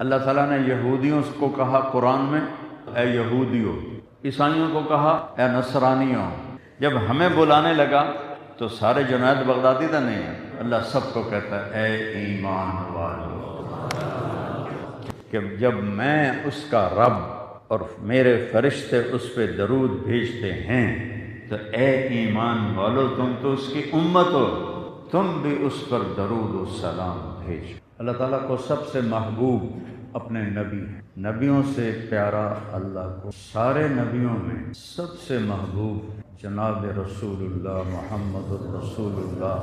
اللہ تعالیٰ نے یہودیوں کو کہا قرآن میں اے یہودیوں، عیسائیوں کو کہا اے نصرانیوں۔ جب ہمیں بلانے لگا تو سارے جنید بغدادی تو نہیں ہیں، اللہ سب کو کہتا ہے اے ایمان والو، کہ جب میں اس کا رب اور میرے فرشتے اس پہ درود بھیجتے ہیں تو اے ایمان والو، تم تو اس کی امت ہو، تم بھی اس پر درود و سلام بھیجو۔ اللہ تعالیٰ کو سب سے محبوب اپنے نبی ہیں، نبیوں سے پیارا اللہ کو سارے نبیوں میں سب سے محبوب جناب رسول اللہ محمد الرسول اللہ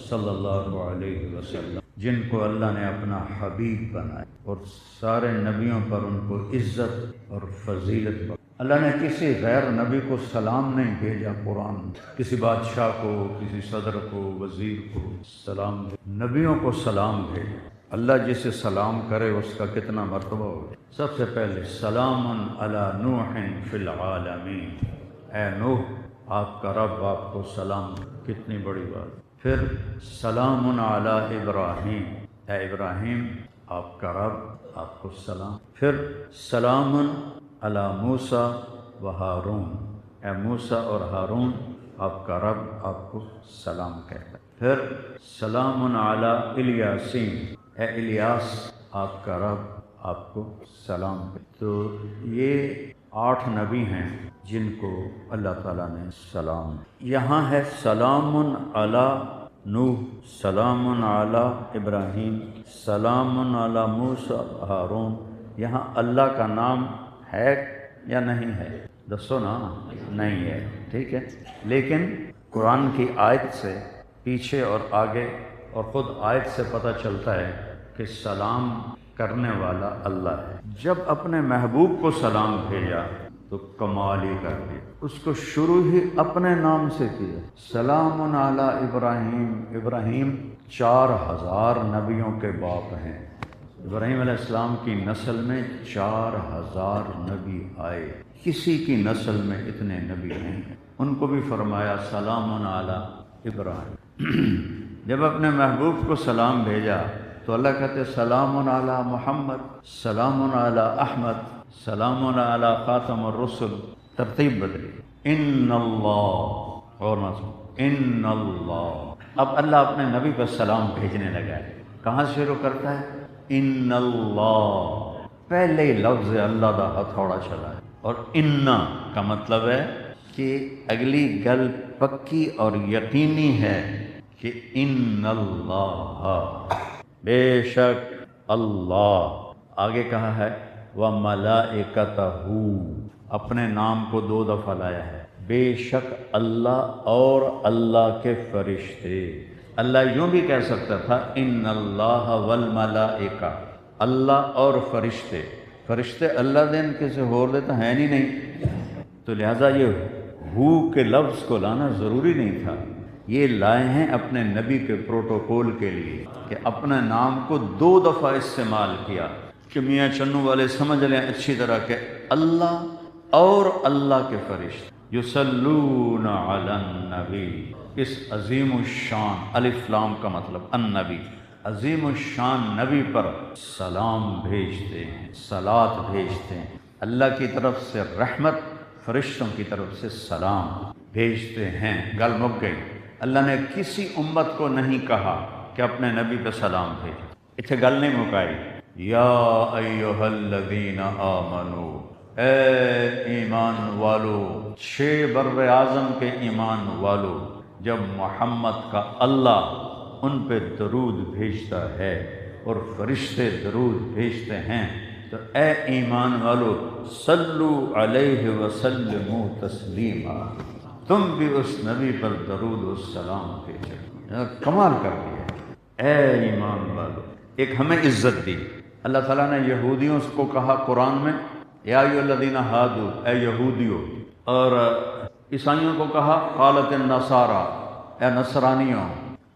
صلی اللہ علیہ وسلم، جن کو اللہ نے اپنا حبیب بنایا اور سارے نبیوں پر ان کو عزت اور فضیلت بخشی۔ اللہ نے کسی غیر نبی کو سلام نہیں بھیجا قرآن میں، کسی بادشاہ کو، کسی صدر کو، وزیر کو سلام بھیجا، نبیوں کو سلام بھیجا۔ اللہ جسے سلام کرے اس کا کتنا مرتبہ ہوگا۔ سب سے پہلے سلام علی نوح فی العالمین، اے نوح آپ کا رب آپ کو سلام، کتنی بڑی بات۔ پھر سلام علی ابراہیم، اے ابراہیم آپ کا رب آپ کو سلام۔ پھر سلام علی موسیٰ و ہارون، اے موسیٰ اور ہارون آپ کا رب آپ کو سلام کہتا ہے۔ پھر سلام علی الیاسین، اے الیاس آپ کا رب آپ کو سلام کہتا ہے۔ تو یہ 8 نبی ہیں جن کو اللہ تعالیٰ نے سلام۔ یہاں ہے سلام علی نوح، سلام علی ابراہیم، سلام علی موسیٰ ہارون۔ یہاں اللہ کا نام ہے یا نہیں ہے؟ دسو نا، نہیں ہے، ٹھیک ہے۔ لیکن قرآن کی آیت سے پیچھے اور آگے اور خود آیت سے پتہ چلتا ہے کہ سلام کرنے والا اللہ ہے۔ جب اپنے محبوب کو سلام بھیجا تو کمال ہی کر دیا، اس کو شروع ہی اپنے نام سے کیا، سلام علی ابراہیم۔ ابراہیم 4000 نبیوں کے باپ ہیں، ابراہیم علیہ السلام کی نسل میں 4000 نبی آئے، کسی کی نسل میں اتنے نبی نہیں ہیں۔ ان کو بھی فرمایا سلام علی ابراہیم۔ جب اپنے محبوب کو سلام بھیجا تو اللہ کہتے سلام علی محمد، سلام علی احمد، سلام علی خاتم الرسل، ترتیب بدلی۔ ان اللہ، اور نہ سن، ان اللہ، اب اللہ اپنے نبی پر سلام بھیجنے لگا ہے۔ کہاں سے شروع کرتا ہے؟ ان اللہ، پہلے ہی لفظ اللہ دا ہتھوڑا چلا ہے، اور انا کا مطلب ہے کہ اگلی گل پکی اور یقینی ہے کہ ان اللہ، بے شک اللہ، آگے کہا ہے وَمَلَائِكَتَهُ، اپنے نام کو 2 دفعہ لایا ہے، بے شک اللہ اور اللہ کے فرشتے۔ اللہ یوں بھی کہہ سکتا تھا ان اللہ والملائکہ، اللہ اور فرشتے، فرشتے اللہ دین کسی اور دیتا ہے نہیں، تو لہٰذا یہ ہو کے لفظ کو لانا ضروری نہیں تھا، یہ لائے ہیں اپنے نبی کے پروٹوکول کے لیے کہ اپنے نام کو 2 دفعہ استعمال کیا کہ میاں چنو والے سمجھ لیں اچھی طرح کہ اللہ اور اللہ کے فرشتے یصلون علی النبی، اس عظیم الشان، الف لام کا مطلب النبی، عظیم الشان نبی پر سلام بھیجتے ہیں، صلات بھیجتے ہیں، اللہ کی طرف سے رحمت، فرشتوں کی طرف سے سلام بھیجتے ہیں۔ گل مک گئی۔ اللہ نے کسی امت کو نہیں کہا کہ اپنے نبی پہ سلام بھیجو، اتنے گل نہیں مکائی۔ یا ایہا الذین آمنو، اے ایمان والو، 6 بر اعظم کے ایمان والو، جب محمد کا اللہ ان پہ درود بھیجتا ہے اور فرشتے درود بھیجتے ہیں تو اے ایمان والو صلو علیہ وسلموا تسلیما، تم بھی اس نبی پر درود و سلام بھیجو۔ کمال کر دیا۔ اے ایمان والو، ایک ہمیں عزت دی۔ اللہ تعالیٰ نے یہودیوں کو کہا قرآن میں یا ایھا الذین ہادوا، اے یہودیوں، اور عیسائیوں کو کہا قالت النصارى، اے نصرانیوں،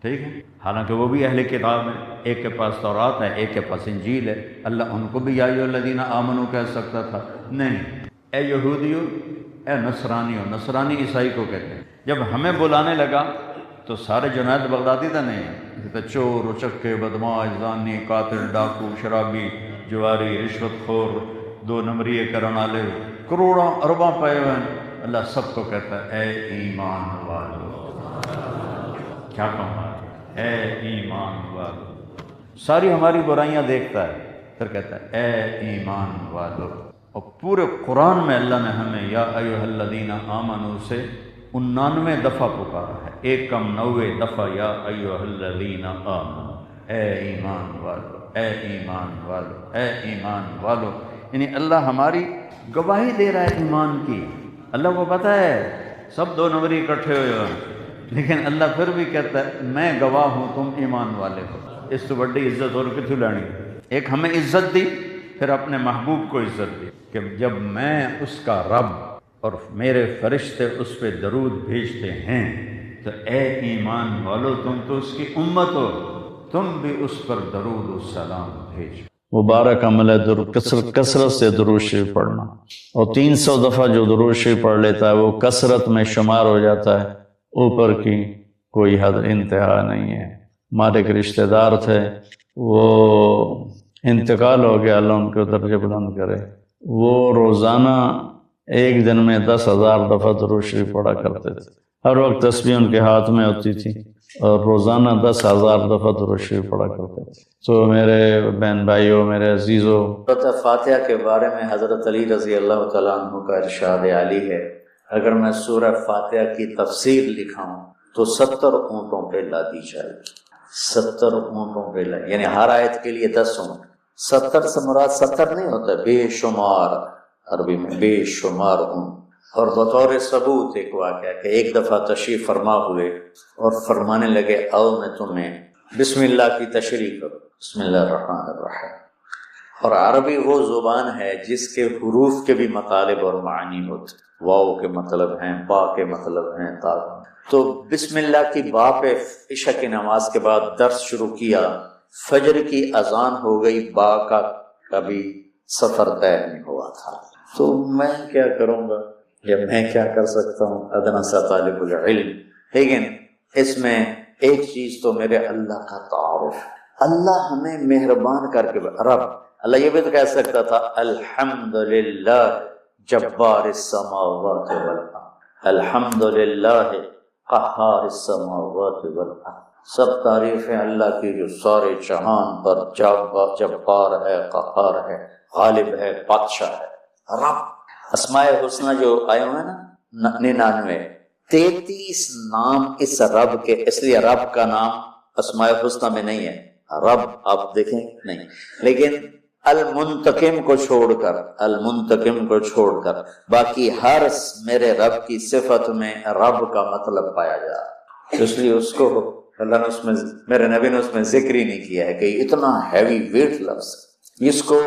ٹھیک ہے، حالانکہ وہ بھی اہل کتاب ہیں، ایک کے پاس تورات ہے، ایک کے پاس انجیل ہے، اللہ ان کو بھی یا ایھا الذین آمنوا کہہ سکتا تھا، نہیں، اے یہودیوں، اے نصرانیوں، نصرانی عیسائی کو کہتے ہیں۔ جب ہمیں بلانے لگا تو سارے جنید بغدادی تو نہیں ہیں، چور، اچکے، بدماش، زانی، قاتل، ڈاکو، شرابی، جواری رشوت خور دو نمبری کرن والے کروڑاں ارباں پے ہوئے ہیں، اللہ سب کو کہتا ہے اے ایمان والو، کیا کہوں اے ایمان والو، ساری ہماری برائیاں دیکھتا ہے پھر کہتا ہے اے ایمان والو۔ اور پورے قرآن میں اللہ نے ہمیں یا ایھا الذین آمنوا سے 99 دفعہ پکارا ہے، ایک کم 90 دفعہ یا ایھا الذین آمنوا، اے ایمان والو، اے ایمان والو، اے ایمان والو۔ یعنی اللہ ہماری گواہی دے رہا ہے ایمان کی، اللہ کو پتہ ہے سب دو نمبری اکٹھے ہوئے ہیں، لیکن اللہ پھر بھی کہتا ہے میں گواہ ہوں تم ایمان والے ہو۔ اس سے بڑی عزت اور کتوں لینی؟ ایک ہمیں عزت دی، پھر اپنے محبوب کو عزت دی کہ جب میں اس کا رب اور میرے فرشتے اس پہ درود بھیجتے ہیں تو اے ایمان والو تم تو اس کی امت ہو، تم بھی اس پر درود و سلام بھیجو۔ مبارک عمل ہے کثرت سے درود شریف پڑھنا، اور 300 دفعہ جو درود شریف پڑھ لیتا ہے وہ کثرت میں شمار ہو جاتا ہے، اوپر کی کوئی حد انتہا نہیں ہے۔ ہمارے ایک رشتہ دار تھے، وہ انتقال ہو گیا، اللہ ان کے درجے بلند کرے، وہ روزانہ ایک دن میں 10,000 دفعہ درود شریف پڑھا کرتے تھے، ہر وقت تسبیح ان کے ہاتھ میں ہوتی تھی اور روزانہ 10,000 دفعہ درود شریف پڑھا کرتے تھے۔ تو میرے بہن بھائیوں، میرے عزیزوں، سورۃ فاتحہ کے بارے میں حضرت علی رضی اللہ تعالیٰ عنہ کا ارشاد عالی ہے، اگر میں سورہ فاتحہ کی تفسیر لکھاؤں تو 70 اونٹوں پہ لادی جائے گی، 70 اونٹوں پہ یعنی ہر آیت کے لیے 10 اونٹ۔ 70 سے مراد 70 نہیں ہوتا، بے شمار، عربی میں بے شمار اونٹ۔ اور بطور ثبوت ایک واقعہ کہ ایک دفعہ تشریف فرما ہوئے اور فرمانے لگے آؤ میں تمہیں بسم اللہ کی تشریح کرو، بسم اللہ الرحمن الرحیم۔ اور عربی وہ زبان ہے جس کے حروف کے بھی مطالب اور معنی ہوتے، واو کے مطلب ہیں، با کے مطلب ہیں، تا۔ تو بسم اللہ کی با پہ عشاء کی نماز کے بعد درس شروع کیا، فجر کی اذان ہو گئی، با کا کبھی سفر طے نہیں ہوا تھا۔ تو میں کیا کروں گا یا میں کیا کر سکتا ہوں، ادنا سا طالب العلم۔ لیکن اس میں ایک چیز تو میرے اللہ کا تعارف، اللہ ہمیں مہربان کر کے رب، اللہ یہ بھی تو کہہ سکتا تھا الحمدللہ جبار السماوات والارض، الحمدللہ قہار السماوات والارض، سب تعریفیں اللہ کی جو سارے جہان پر جبار ہے، قہار ہے، غالب ہے، بادشاہ ہے، رب۔ اسماء حسنہ جو آئے ہوئے ہیں نا 99، 33 نام اس رب کے، اس لیے رب کا نام اسماء حسنہ میں نہیں ہے، رب آپ دیکھیں نہیں، لیکن المنتقم کو چھوڑ کر باقی ہر میرے رب کی صفت میں رب کا مطلب پایا جا رہا، اس لیے اس کو اللہ نے اس میں، میرے نبی نے اس میں ذکر ہی نہیں کیا ہے کہ اتنا ہیوی ویٹ لفظ، اس کو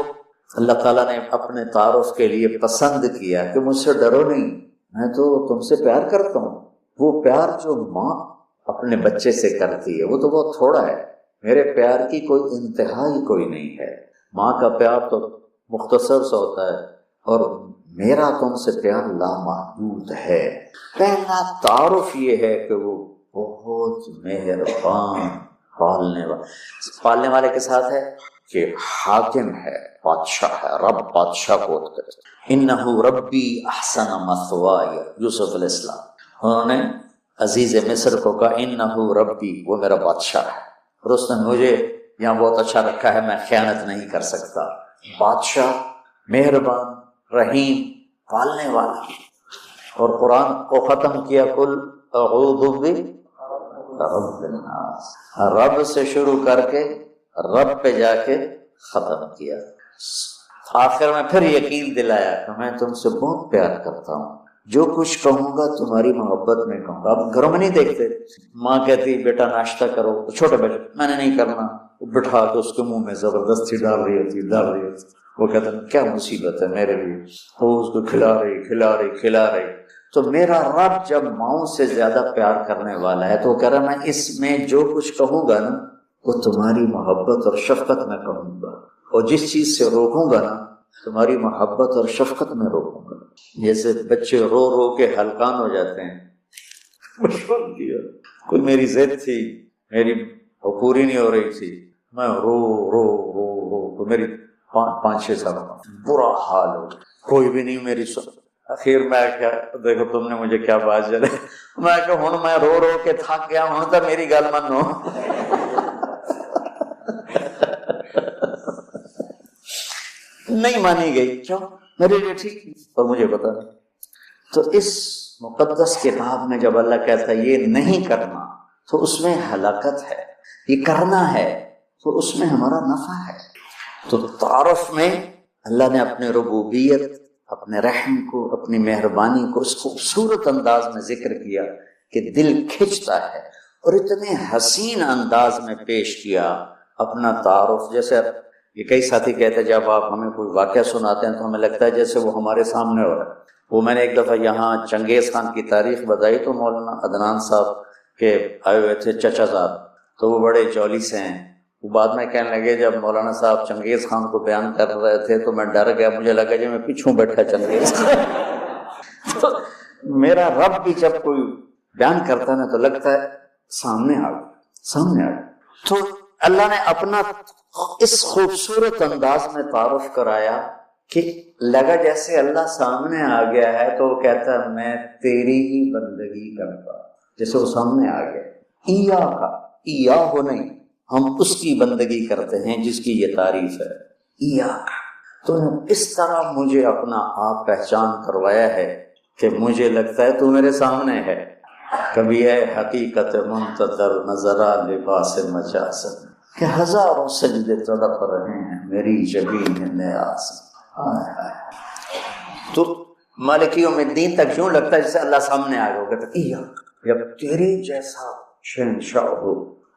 اللہ تعالیٰ نے اپنے تعارف کے لیے پسند کیا کہ مجھ سے ڈرو نہیں، میں تو تم سے پیار کرتا ہوں۔ وہ پیار جو ماں اپنے بچے سے کرتی ہے وہ تو بہت تھوڑا ہے، میرے پیار کی کوئی انتہا ہی کوئی نہیں ہے۔ ماں کا پیار تو مختصر سا ہوتا ہے، اور میرا تم سے پیار لامحدود ہے۔ پہلا تعارف یہ ہے کہ وہ بہت مہربان، پالنے والے کے ساتھ ہے کہ حاکم ہے، بادشاہ ہے، رب بادشاہ کو ہوتا ہے۔ انہ ربی احسن مثوایا، یوسف علیہ السلام انہوں نے عزیز مصر کو کہا انہ ربی، وہ میرا بادشاہ ہے اور اس نے مجھے یہاں بہت اچھا رکھا ہے، میں خیانت نہیں کر سکتا۔ بادشاہ، مہربان، رحیم، پالنے والا۔ اور قرآن کو ختم کیا قل اعوذ برب الناس، رب سے شروع کر کے رب پہ جا کے ختم کیا، آخر میں پھر یقین دلایا کہ میں تم سے بہت پیار کرتا ہوں، جو کچھ کہوں گا تمہاری محبت میں کہوں گا۔ آپ گھروں میں نہیں دیکھتے ماں کہتی بیٹا ناشتہ کرو، چھوٹے بیٹے میں نے نہیں کرنا، بٹھا کے اس کے منہ میں زبردستی ڈال رہی ہوتی، وہ کہتا ہے کیا مصیبت ہے میرے لیے، وہ اس کو کھلا رہی۔ تو میرا رب جب ماؤں سے زیادہ پیار کرنے والا ہے تو وہ کہہ رہا میں اس میں جو کچھ کہوں گا نا وہ تمہاری محبت اور شفقت میں کہوں گا، اور جس چیز سے روکوں گا نا تمہاری محبت اور شفقت میں روکوں گا۔ جیسے بچے رو رو کے ہلکان ہو جاتے ہیں، کوئی میری ضد تھی، میری پوری نہیں ہو رہی تھی، میں رو تو میری 5-6 سال برا حال ہو گیا، کوئی بھی نہیں میری سن. اخیر میں کیا دیکھو تم نے مجھے کیا بات چلے، میں کہ ہوں میں رو رو کے تھک گیا ہوں تو میری گل منو. نہیں مانی گئی. کیوں؟ میرے لیے ٹھیک اور مجھے پتا نہیں. تو اس مقدس کتاب میں جب اللہ کہتا ہے یہ نہیں کرنا تو اس میں ہلاکت ہے، یہ کرنا ہے تو اس میں ہمارا نفع ہے. تو تعارف میں اللہ نے اپنے ربوبیت، اپنے رحم کو، اپنی مہربانی کو اس خوبصورت انداز میں ذکر کیا کہ دل کھنچتا ہے، اور اتنے حسین انداز میں پیش کیا اپنا تعارف. جیسے یہ کئی ساتھی کہتے ہیں جب آپ ہمیں کوئی واقعہ سناتے ہیں تو ہمیں لگتا ہے جیسے وہ ہمارے سامنے ہو رہا ہے. وہ میں نے ایک دفعہ یہاں چنگیز خان کی تاریخ بتائی تو مولانا عدنان صاحب کے آئے ہوئے تھے چچا صاحب، تو وہ بڑے جولی سے ہیں. وہ بعد میں کہنے لگے جب مولانا صاحب چنگیز خان کو بیان کر رہے تھے تو میں ڈر گیا، مجھے لگا جی میں پیچھوں بیٹھا چنگیز خان. تو میرا رب بھی جب کوئی بیان کرتا ہے نا تو لگتا ہے سامنے آ گیا. تو اللہ نے اپنا اس خوبصورت انداز میں تعارف کرایا کہ لگا جیسے اللہ سامنے آ گیا ہے تو وہ کہتا ہے میں تیری ہی بندگی کرتا، جیسے وہ سامنے آ گیا. ایا ہو نہیں، ہم اس کی بندگی کرتے ہیں جس کی یہ تعریف ہے. ایا تو اس طرح مجھے اپنا آپ پہچان کروایا ہے کہ مجھے لگتا ہے تو میرے سامنے ہے. کبھی ہے حقیقت منتظر نظرہ لباس مجاز کہ ہزاروں سجدے تڑپ رہے ہیں میری جبین نیاز. تو مالک یوم الدین تک یوں لگتا ہے جیسے اللہ سامنے آ گیا. جب تیرے جیسا شہنشاہ ہو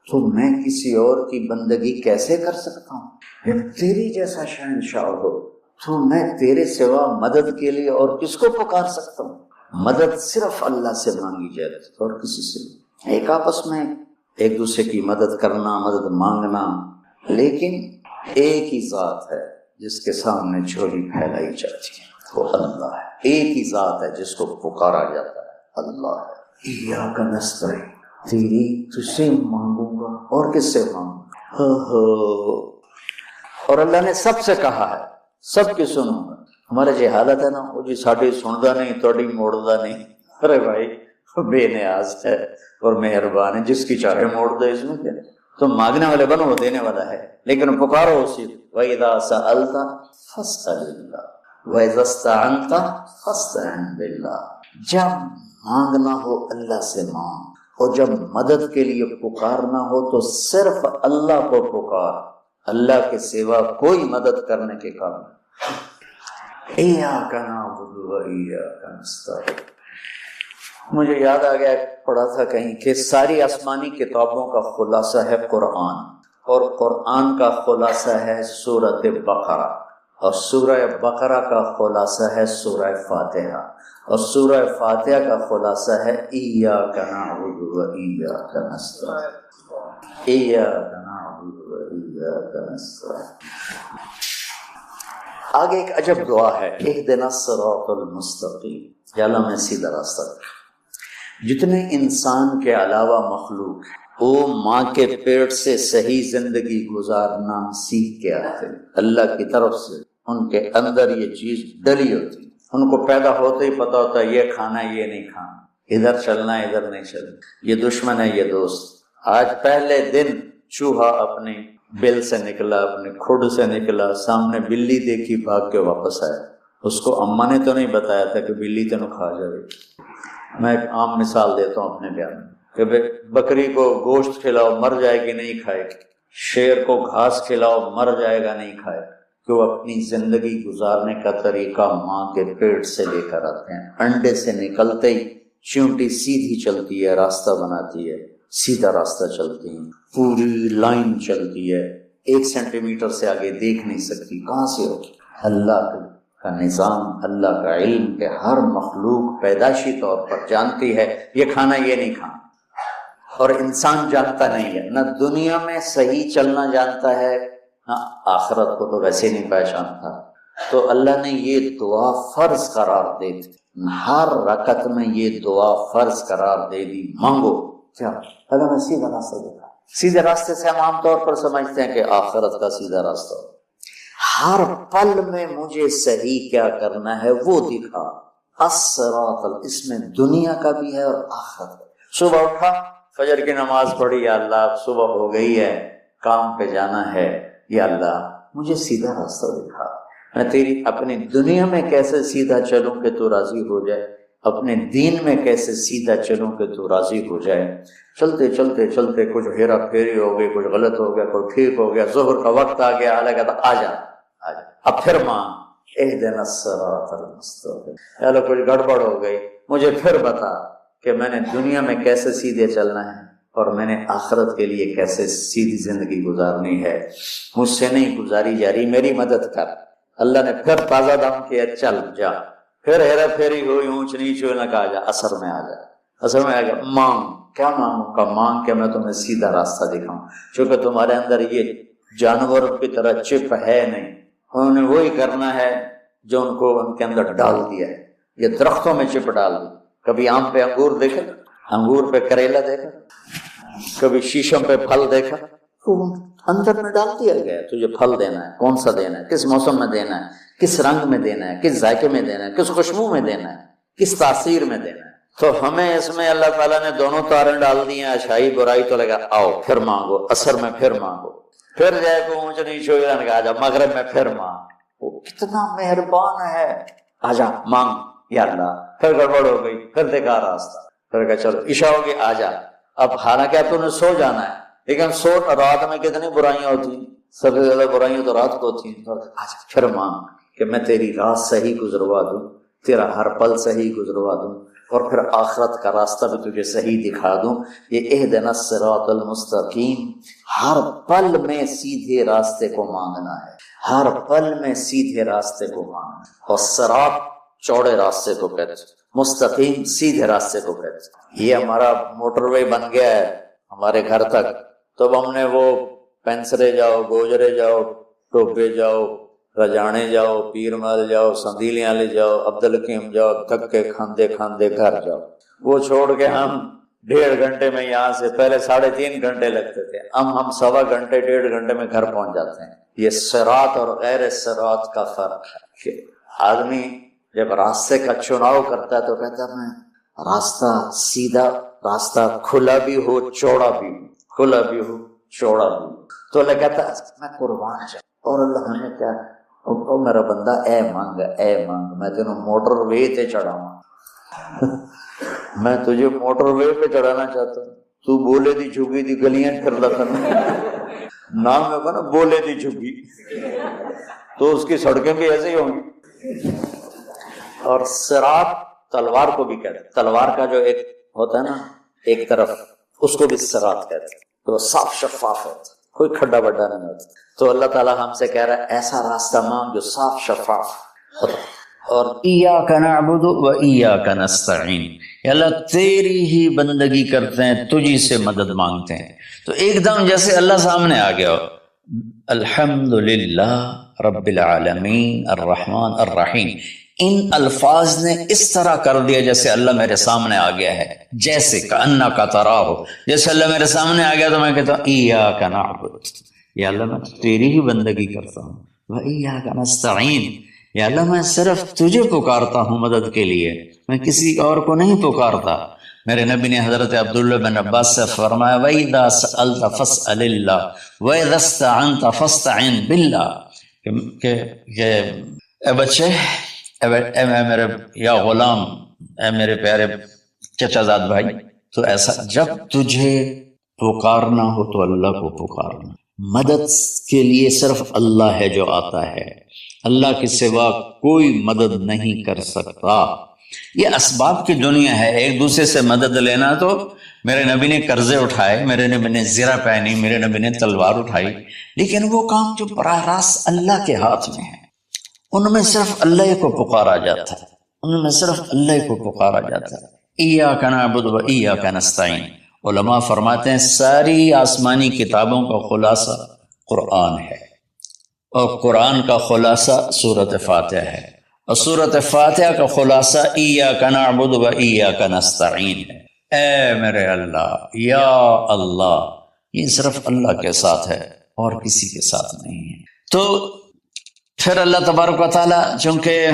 تو میں کسی اور کی بندگی کیسے کر سکتا ہوں؟ جب تیری جیسا شہنشاہ ہو تو میں تیرے سوا مدد کے لیے اور کس کو پکار سکتا ہوں؟ مدد صرف اللہ سے مانگی جائے اور کسی سے نہیں. ایک آپس میں ایک دوسرے کی مدد کرنا، مدد مانگنا، لیکن ایک ہی ذات ہے جس کے سامنے جھولی پھیلائی جاتی ہے، وہ اللہ ہے. ایک ہی ذات ہے جس کو پکارا جاتا ہے، اللہ ہے. ایاک نستعین، تیری تجھ سے مانگوں گا اور کس سے مانگوں گا. اور اللہ نے سب سے کہا ہے سب کی سنوں گا. ہمارا یہ حالت ہے نا، وہ جی ساڈی سندا نہیں توڑی موڑدا نہیں. ارے بھائی بے نیاز ہے اور مہربان ہے، جس کی چاہے موڑ دے، اس میں کیا. تم مانگنے والے بنو، وہ دینے والا ہے، لیکن پکارو اسی. وَإِذَا سَأَلْتَ فَاسْأَلِ اللَّهَ وَإِذَا اسْتَعَنْتَ فَاسْتَعِنْ بِاللَّهِ. جب مانگنا ہو اللہ سے مانگ، اور جب مدد کے لیے پکارنا ہو تو صرف اللہ کو پکار، اللہ کے سوا کوئی مدد کرنے کے قابل. ایاک نعبد وایاک نستعین. مجھے یاد آ گیا، پڑھا تھا کہیں کہ ساری آسمانی کتابوں کا خلاصہ ہے قرآن، اور قرآن کا خلاصہ ہے سورۃ بقرہ، اور سورہ بقرہ کا خلاصہ ہے سورہ فاتحہ، اور سورہ فاتحہ کا خلاصہ ہے ایاک نعبد وایاک نستعین. ایاک نعبد وایاک نستعین. آگے ایک عجب دعا ہے، اہدنا الصراط المستقیم، یا اللہ میں سیدھا راستہ دکھا. جتنے انسان کے علاوہ مخلوق ہیں وہ ماں کے پیٹ سے صحیح زندگی گزارنا سیکھ کے آتے ہیں. اللہ کی طرف سے ان کے اندر یہ چیز ڈلی ہوتی، ان کو پیدا ہوتے ہی پتا ہوتا ہے یہ کھانا یہ نہیں کھانا، ادھر چلنا ادھر نہیں چلنا، یہ دشمن ہے یہ دوست. آج پہلے دن چوہا اپنی بل سے نکلا، اپنے کھڈ سے نکلا، سامنے بلی دیکھی بھاگ کے واپس آیا. اس کو اماں نے تو نہیں بتایا تھا کہ بلی تینوں کھا جائے. میں ایک عام مثال دیتا ہوں اپنے بیان میں کہ بکری کو گوشت کھلاؤ مر جائے گی نہیں کھائے گی، شیر کو گھاس کھلاؤ مر جائے گا نہیں کھائے گا. کہ وہ اپنی زندگی گزارنے کا طریقہ ماں کے پیٹ سے لے کر آتے ہیں. انڈے سے نکلتے ہی چونٹی سیدھی چلتی ہے، راستہ بناتی ہے، سیدھا راستہ چلتی ہے، پوری لائن چلتی ہے، 1 سینٹی میٹر سے آگے دیکھ نہیں سکتی. کہاں سے ہوگی؟ اللہ کا نظام، اللہ کا علم کہ ہر مخلوق پیدائشی طور پر جانتی ہے یہ کھانا یہ نہیں کھانا، اور انسان جانتا نہیں ہے، نہ دنیا میں صحیح چلنا جانتا ہے نہ آخرت کو تو ویسے نہیں پہچانتا. تو اللہ نے یہ دعا فرض قرار دے دی، ہر رکعت میں یہ دعا فرض قرار دے دی. مانگو کیا؟ اللہ نے سیدھا راستہ دکھا. سیدھے راستے سے ہم عام طور پر سمجھتے ہیں کہ آخرت کا سیدھا راستہ. ہر پل میں مجھے صحیح کیا کرنا ہے وہ دکھا۔ الصراط، اس میں دنیا کا بھی ہے اور آخرت۔ صبح اٹھا، فجر کی نماز پڑھی، یا اللہ صبح ہو گئی ہے، کام پہ جانا ہے، یا اللہ مجھے سیدھا راستہ دکھا، میں تیری اپنی دنیا میں کیسے سیدھا چلوں کہ تو راضی ہو جائے، اپنے دین میں کیسے سیدھا چلوں کہ تو راضی ہو جائے۔ چلتے چلتے چلتے کچھ ہیرا پھیری ہو گئی، کچھ غلط ہو گیا، کوئی ٹھیک ہو گیا، ظہر کا وقت آ گیا، اللہ کہتا آ جا آ جا، اب پھر مانگ، اہدنا الصراط المستقیم، یا اللہ کچھ گڑبڑ ہو گئی، مجھے پھر بتا کہ میں نے دنیا میں کیسے سیدھے چلنا ہے اور میں نے آخرت کے لیے کیسے سیدھی زندگی گزارنی ہے، مجھ سے نہیں گزاری جا رہی، میری مدد کر۔ اللہ نے پھر تازہ دم کیا، چل جا، پھر ہیرا پھیری ہوئی، اونچ نیچ ہوئی، نہ کہا جا اثر میں آ جا، اثر میں آ گیا، مانگ، کیا مانگوں کا؟ مانگ کہ میں تمہیں سیدھا راستہ دکھاؤں، چونکہ تمہارے اندر یہ جانوروں کی طرح چپ ہے نہیں، انہوں نے وہی کرنا ہے جو ان کو ان کے اندر ڈال دیا ہے، یہ درختوں میں چپ ڈال دی۔ کبھی آم پہ انگور دیکھا، انگور پہ کریلا دیکھا، کبھی شیشم پہ پھل دیکھا، اندر میں ڈال دیا گیا، تجھے پھل دینا ہے، کون سا دینا ہے، کس موسم میں دینا ہے، کس رنگ میں دینا ہے، کس ذائقے میں دینا ہے، کس خوشبو میں دینا ہے، کس تاثیر میں دینا ہے۔ تو ہمیں اس میں اللہ تعالیٰ نے دونوں تاریں ڈال دی ہیں، اچھائی برائی، تو لگا آؤ پھر مانگو، اثر میں پھر مانگو، پھر جائے کو اونچ نیچ ہو جانے کا، آجا مغرب میں پھر مانگ، وہ کتنا مہربان ہے، آجا مانگ یا اللہ، پھر گڑبڑ ہو گئی، پھر دیکھا راستہ، پھر کہا چلو عشاء ہوگی آجا، اب حالانکہ اب تو نے سو جانا ہے، لیکن سو رات میں کتنی برائیاں ہوتی ہیں، سب سے زیادہ برائیاں تو رات کو ہوتی ہیں، تو آجا پھر مانگ کہ میں تیری رات صحیح گزروا دوں، تیرا ہر پل صحیح گزروا دوں، اور پھر آخرت کا راستہ بھی تجھے صحیح دکھا دوں۔ یہ اہدنا الصراط المستقیم، ہر پل میں سیدھے راستے کو مانگنا ہے، ہر پل میں سیدھے راستے کو مانگنا ہے، اور صراط چوڑے راستے کو کہتے ہیں، مستقیم سیدھے راستے کو کہتے ہیں۔ یہ ہمارا موٹر وے بن گیا ہے ہمارے گھر تک، تو اب ہم نے وہ پینسرے جاؤ، گوجرے جاؤ، ٹوپے جاؤ، رجانے جاؤ، پیر محل جاؤ، سندیلیاں لے جاؤ، عبدالحکیم جاؤ، دھکے کھاندے کھاندے گھر جاؤ، وہ چھوڑ کے ہم 1.5 گھنٹے میں یہاں سے، پہلے 3.5 گھنٹے لگتے تھے، ہم 1.25 گھنٹے 1.5 گھنٹے میں گھر پہنچ جاتے ہیں۔ یہ صراط اور غیر صراط کا فرق ہے کہ آدمی جب راستے کا چناؤ کرتا ہے تو کہتا ہے میں راستہ سیدھا، راستہ کھلا بھی ہو چوڑا بھی ہو، کھلا بھی ہو چوڑا بھی ہو، تو اللہ کہتا ہے میں قربان جاؤں، اور اللہ نے کیا، او میرا بندہ اے مانگ، میں تینوں موٹر وے تے چڑھاؤں، میں تجھے موٹر وے پہ چڑھانا چاہتا ہوں، تو بولے دی جھگی دی گلیاں پھر لکھنا، نام ہے نا بولے دی جھگی، تو اس کی سڑکیں بھی ایسے ہی ہوں گی۔ اور صراط تلوار کو بھی کہتے ہیں، تلوار کا جو ایک ہوتا ہے نا ایک طرف، اس کو بھی صراط کہتے ہیں، تو صاف شفاف ہوتا ہے، کوئی کھڈا بڈا نہیں ہوتا۔ تو اللہ تعالیٰ ہم سے کہہ رہا ہے ایسا راستہ مانگ جو صاف شفاف ہوتا ہے۔ اور ایاک نعبد و ایاک نستعین، یا اللہ تیری ہی بندگی کرتے ہیں، تجھی سے مدد مانگتے ہیں۔ تو ایک دم جیسے اللہ سامنے آ گیا ہو، الحمدللہ رب العالمین الرحمن الرحیم، ان الفاظ نے اس طرح کر دیا جیسے اللہ میرے سامنے آ گیا ہے، جیسے کأنک تراہ، جیسے اللہ میرے سامنے آ گیا تو میں کہتا ہوں ایاک نعبد، یا اللہ میں تیری ہی بندگی کرتا ہوں، و ایاک نستعین، یا اللہ میں صرف تجھے پکارتا ہوں مدد کے لیے، میں کسی اور کو نہیں پکارتا۔ میرے نبی نے حضرت عبداللہ بن عباس سے فرمایا وَإِذَا سَأَلْتَ فَاسْأَلِ اللَّهِ وَإِذَا اسْتَعَنْتَ فَاسْتَعِنْ بِاللَّهِ، کہ اے بچے، اے میرے یا غلام، اے میرے پیارے چچا زاد بھائی، تو ایسا جب تجھے پکارنا ہو تو اللہ کو پکارنا، مدد کے لیے صرف اللہ ہے جو آتا ہے، اللہ کے سوا کوئی مدد نہیں کر سکتا۔ یہ اسباب کی دنیا ہے، ایک دوسرے سے مدد لینا، تو میرے نبی نے قرضے اٹھائے، میرے نبی نے زرہ پہنی، میرے نبی نے تلوار اٹھائی، لیکن وہ کام جو براہ راست اللہ کے ہاتھ میں ہے، ان میں صرف اللہ کو پکارا جاتا ہے، ان میں صرف اللہ کو پکارا جاتا ہے۔ ایاک نعبد و ایاک نستعین، علماء فرماتے ہیں ساری آسمانی کتابوں کا خلاصہ قرآن ہے، اور قرآن کا خلاصہ سورۃ فاتحہ ہے، اور سورۃ فاتحہ کا خلاصہ ایاک نعبد و ایاک نستعین ہے۔ اے میرے اللہ، یا اللہ، یہ صرف اللہ کے ساتھ ہے اور کسی کے ساتھ نہیں ہے۔ تو پھر اللہ تبارک و تعالیٰ، چونکہ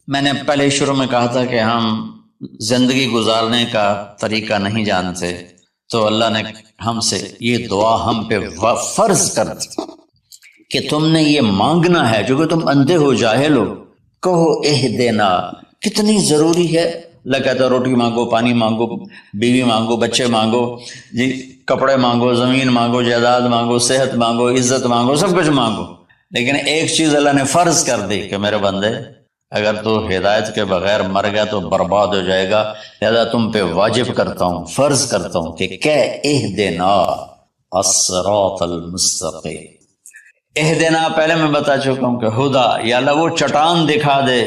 میں نے پہلے شروع میں کہا تھا کہ ہم زندگی گزارنے کا طریقہ نہیں جانتے، تو اللہ نے ہم سے یہ دعا ہم پہ فرض کر دی کہ تم نے یہ مانگنا ہے جو کہ تم اندھے ہو جاہل ہو، کہو اہدنا۔ کتنی ضروری ہے، اللہ کہتا ہے روٹی مانگو، پانی مانگو، بیوی مانگو، بچے مانگو، جی کپڑے مانگو، زمین مانگو، جائیداد مانگو، صحت مانگو، عزت مانگو، سب کچھ مانگو، لیکن ایک چیز اللہ نے فرض کر دی کہ میرے بندے اگر تو ہدایت کے بغیر مر گیا تو برباد ہو جائے گا، لہذا تم پہ واجب کرتا ہوں، فرض کرتا ہوں کہ اہدنا الصراط المستقیم۔ اہدنا پہلے میں بتا چکا ہوں کہ خدا یا اللہ وہ چٹان دکھا دے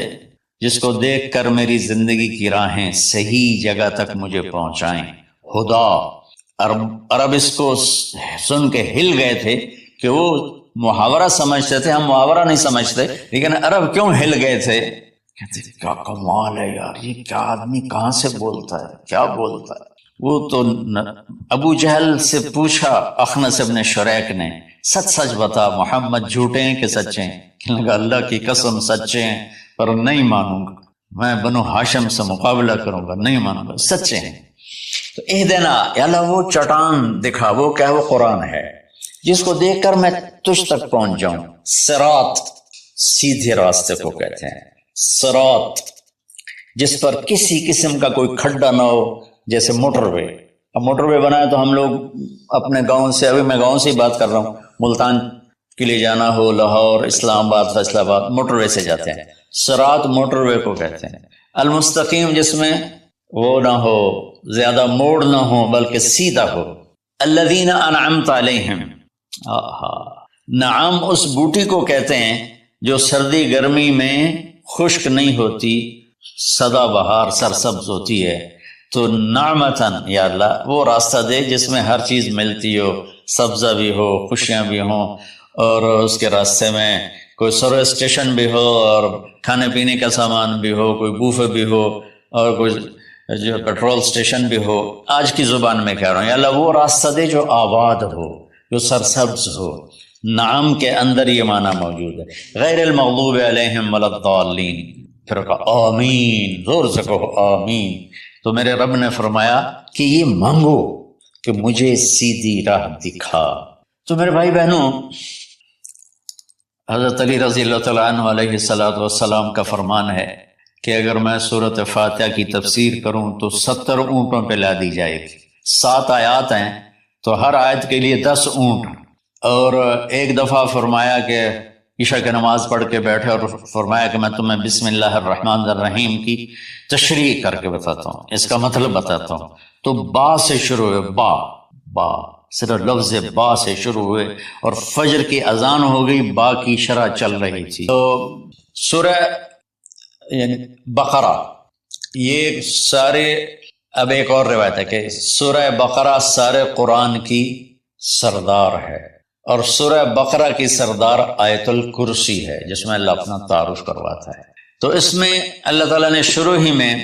جس کو دیکھ کر میری زندگی کی راہیں صحیح جگہ تک مجھے پہنچائیں۔ خدا، عرب اس کو سن کے ہل گئے تھے کہ وہ محاورہ سمجھتے تھے، ہم محاورہ نہیں سمجھتے، لیکن عرب کیوں ہل گئے تھے؟ کہتے کیا کمال ہے یار، یہ کیا آدمی کہاں سے بولتا ہے، کیا بولتا ہے۔ وہ تو ابو جہل سے پوچھا اخنس ابن شریک نے، سچ سچ بتا محمد جھوٹے ہیں کہ سچے ہیں؟ کہنے لگا اللہ کی قسم سچے ہیں، پر نہیں مانوں گا، میں بنو ہاشم سے مقابلہ کروں گا، نہیں مانوں گا، سچے ہیں۔ تو اہدنا یا اللہ وہ چٹان دکھا، وہ کیا، وہ قرآن ہے جس کو دیکھ کر میں تجھ تک پہنچ جاؤں۔ صراط سیدھے راستے کو کہتے ہیں، صراط جس پر کسی قسم کا کوئی کھڈا نہ ہو، جیسے موٹر وے۔ اب موٹر وے بنائے تو ہم لوگ اپنے گاؤں سے، ابھی میں گاؤں سے ہی بات کر رہا ہوں، ملتان کے لیے جانا ہو، لاہور، اسلام آباد، فیصل آباد، موٹر وے سے جاتے ہیں۔ صراط موٹر وے کو کہتے ہیں۔ المستقیم جس میں وہ نہ ہو، زیادہ موڑ نہ ہو، بلکہ سیدھا ہو۔ الذین انعمت علیہم، نعم اس بوٹی کو کہتے ہیں جو سردی گرمی میں خشک نہیں ہوتی، سدا بہار سرسبز ہوتی ہے۔ تو نعمتن یا اللہ وہ راستہ دے جس میں ہر چیز ملتی ہو، سبزہ بھی ہو، خوشیاں بھی ہوں، اور اس کے راستے میں کوئی سروس اسٹیشن بھی ہو، اور کھانے پینے کا سامان بھی ہو، کوئی بوفے بھی ہو، اور کوئی جو پیٹرول اسٹیشن بھی ہو۔ آج کی زبان میں کہہ رہا ہوں، یا اللہ وہ راستہ دے جو آباد ہو، جو سرسبز ہو۔ نعم کے اندر یہ معنی موجود ہے، غیر المغضوب علیہم ولا الضالین۔ پھر کہا آمین، زور سے کہو آمین۔ تو میرے رب نے فرمایا کہ یہ مانگو کہ مجھے سیدھی راہ دکھا۔ تو میرے بھائی بہنوں، حضرت علی رضی اللہ تعالیٰ عنہ علیہ السلام کا فرمان ہے کہ اگر میں سورۃ فاتحہ کی تفسیر کروں تو 70 اونٹوں پہ لا دی جائے گی۔ 7 آیات ہیں تو ہر آیت کے لیے 10 اونٹ۔ اور ایک دفعہ فرمایا کہ عشاء کی نماز پڑھ کے بیٹھے اور فرمایا کہ میں تمہیں بسم اللہ الرحمن الرحیم کی تشریح کر کے بتاتا ہوں، اس کا مطلب بتاتا ہوں۔ تو با سے شروع ہوئے، با صرف لفظ با سے شروع ہوئے، اور فجر کی اذان ہو گئی، با کی شرح چل رہی تھی۔ تو سورہ یعنی بقرہ، یہ سارے، اب ایک اور روایت ہے کہ سورہ بقرہ سارے قرآن کی سردار ہے، اور سورہ بقرہ کی سردار آیت الکرسی ہے جس میں اللہ اپنا تعارف کرواتا ہے۔ تو اس میں اللہ تعالیٰ نے شروع ہی میں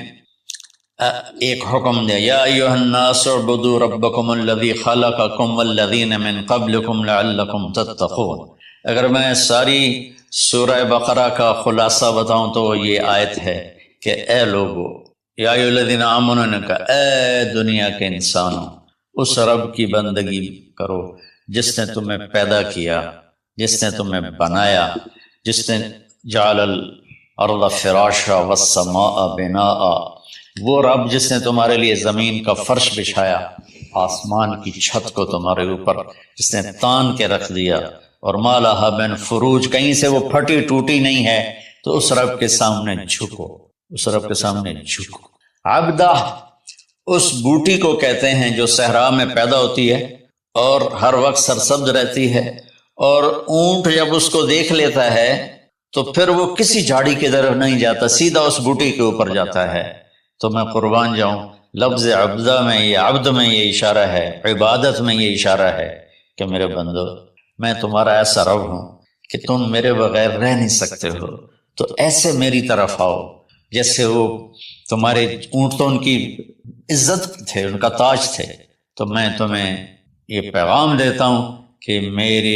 ایک حکم دیا، یا ایھا الناس اعبدوا ربکم الذی خلقکم والذین من قبلکم لعلکم تتقون۔ اگر میں ساری سورہ بقرہ کا خلاصہ بتاؤں تو یہ آیت ہے کہ اے لوگو، یا ایھا الذین آمنوا نے کہا اے دنیا کے انسانوں، اس رب کی بندگی کرو جس نے تمہیں پیدا کیا، جس نے تمہیں بنایا، جس نے جعل الارض فراشا والسماء بناء، وہ رب جس نے تمہارے لیے زمین کا فرش بچھایا، آسمان کی چھت کو تمہارے اوپر جس نے تان کے رکھ دیا، اور ما لہا من فروج، کہیں سے وہ پھٹی ٹوٹی نہیں ہے۔ تو اس رب کے سامنے جھکو، اس رب کے سامنے جھکو۔ عبدہ اس بوٹی کو کہتے ہیں جو صحرا میں پیدا ہوتی ہے اور ہر وقت سرسبز رہتی ہے، اور اونٹ جب اس کو دیکھ لیتا ہے تو پھر وہ کسی جھاڑی کی طرف نہیں جاتا، سیدھا اس بوٹی کے اوپر جاتا ہے۔ تو میں قربان جاؤں، لفظ عبدہ میں یہ، عبد میں یہ اشارہ ہے، عبادت میں یہ اشارہ ہے کہ میرے بندو، میں تمہارا ایسا رب ہوں کہ تم میرے بغیر رہ نہیں سکتے ہو، تو ایسے میری طرف آؤ جیسے وہ تمہارے اونٹ تو ان کی عزت تھے، ان کا تاج تھے۔ تو میں تمہیں یہ پیغام دیتا ہوں کہ میرے